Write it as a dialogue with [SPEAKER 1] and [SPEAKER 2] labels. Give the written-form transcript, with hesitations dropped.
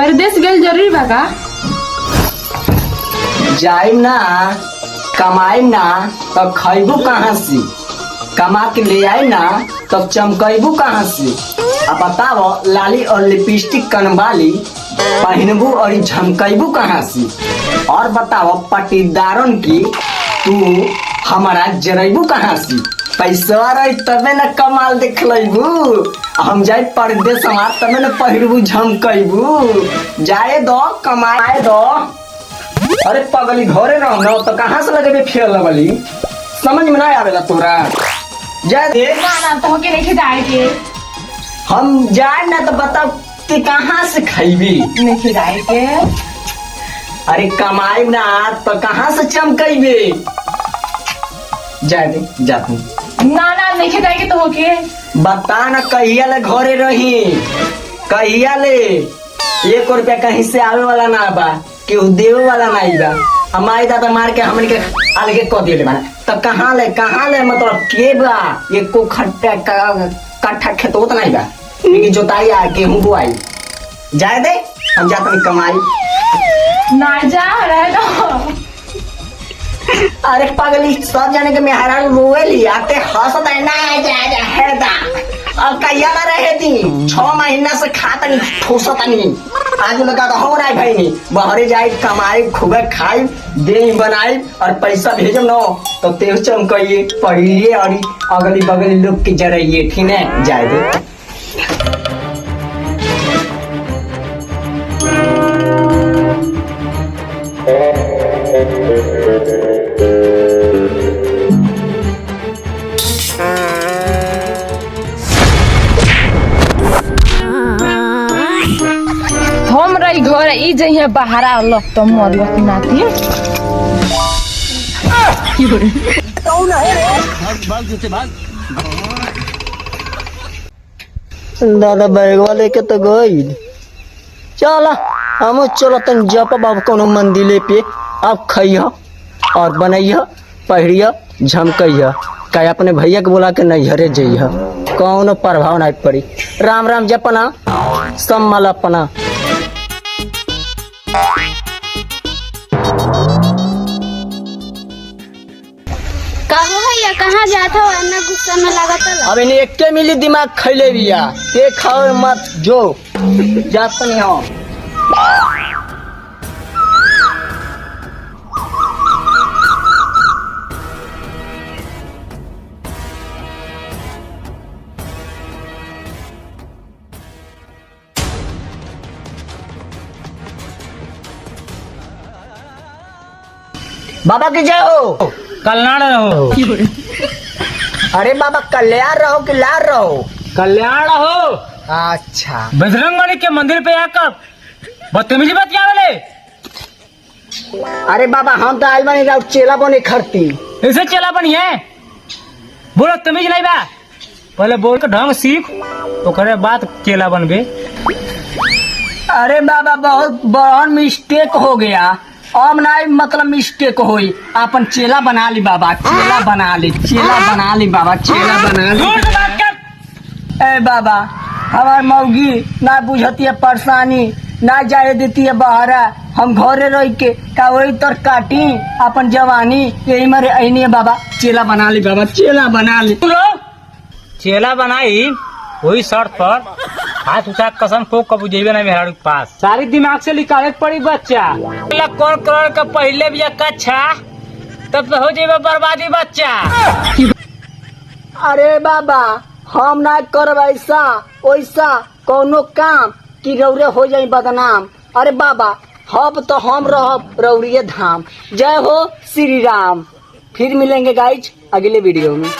[SPEAKER 1] परदेश गइल जरूरी बा का?
[SPEAKER 2] जाइम ना कमाइम ना तब खैबू कहाँ से? कमा के ले आई ना तब चमकैबू कहाँ से? अब बताओ लाली और लिपस्टिक कनवाली पहनबू और झमकैबू कहाँ से? और बताओ पटीदारन की तू हमारा जरेबू कहाँ से? पैसा रही तबे न कमाल देख लेबू। हम जाए परदेश हमार तबे न पहिरबू झमकैबू। जाए दो कमाए दो। अरे पगली घरे रहो ना तो कहाँ से लगे फेल लगली? समझ में ना आवेला तोरा। जा देख
[SPEAKER 1] ना तो के नहीं जाए के।
[SPEAKER 2] हम जाए ना तो बताओ कि कहाँ से खैबी?
[SPEAKER 1] नहीं जाए के।
[SPEAKER 2] अरे कमाई ना तो कहाँ से चमकैबे? जा दे जाती
[SPEAKER 1] ना नहीं जाए के तो के।
[SPEAKER 2] बता ना कहिया ले घरे रही? कहिया ले? 1 रुपया कहीं से आवे वाला ना बा, केहू देवे वाला नहीं बा। हमारी दादा मार के हमन के अलगे कह दिए बा। तब कहाँ ले मतलब के बा? ये को खट्टा कट्ठा खेतोत नहीं बा लेकिन जोताई आ गेहूं बुआई। जाए दे हम जाते कमाई।
[SPEAKER 1] ना जा रहे दो।
[SPEAKER 2] अरे पगली सब जाने के मेहरा रोएली आते हंसत है ना जा है दा। अब कहिया ना रहे दी 6 महीना से खाता नहीं ठोसत नहीं। आज लगा तो हो नहीं भाई नहीं बाहरे जाए कमाई खूबे खाई दे बनाई और पैसा भेजम न तो तेल चमकइए पढ़िए और अगली बगली लोग के जराइए ठीक है। जाए दे
[SPEAKER 1] हम रही घर ई जइहे बहारा लग तो मरवा की नाती।
[SPEAKER 2] दादा बैगवा लेके तो गई। चला हम चलो तन जप बाबू कोनो मंदिर पे अब खइह और बनइह पहड़िया झमकइह का अपने भैया के बोला के नैहरे जइह कौनो प्रभाव नहीं पड़ी। राम राम जपना सम्मल अपना।
[SPEAKER 3] कहाँ जाता हो अन्ना गुस्सा में लगाता?
[SPEAKER 2] अब इन्हें एक मिली दिमाग खैले बिया ते खाओ मत जो जात नहीं हो। बाबा की जय हो।
[SPEAKER 4] कल्याण रहो।
[SPEAKER 2] अरे बाबा कल्याण रहो कि लार रहो?
[SPEAKER 4] कल्याण रहो।
[SPEAKER 2] अच्छा
[SPEAKER 4] बजरंगबली के मंदिर पे आकर बदतमीजी बात क्या बोले?
[SPEAKER 2] अरे बाबा हम तो आज बने चेला बने खरती।
[SPEAKER 4] ऐसे चेला बनी है बोलो तमीज नहीं बा। पहले बोल के ढंग सीख तो करे बात चेला बनबे।
[SPEAKER 2] अरे बाबा बहुत बड़ा मिस्टेक हो गया। अब ना मतलब मिस्टेक होई अपन चेला बना ली बाबा। चेला बना ली बाबा चेला बना ली।
[SPEAKER 4] जोर से बात कर।
[SPEAKER 2] ए बाबा हमार मौगी ना बुझती है परेशानी ना जाए देती है बहरा। हम घरे रह के का वही तर काटी अपन जवानी यही मारे अहनी है बाबा। चेला बना ली बाबा चेला बना ली।
[SPEAKER 4] चेला बनाई वही शर्त पर हाथ उठा कसम को कबू जेबे ना मेहरारू के पास। सारी दिमाग से निकाले पड़ी बच्चा। कौन करोड़ का पहले भी कच्छा तब तो हो जेबे बर्बादी बच्चा।
[SPEAKER 2] अरे बाबा हम ना करब ऐसा वैसा कोनो काम कि रौरे हो जाए बदनाम। अरे बाबा हब तो हम रहब रौरिये धाम। जय हो श्री राम। फिर मिलेंगे गाइज अगले वीडियो में।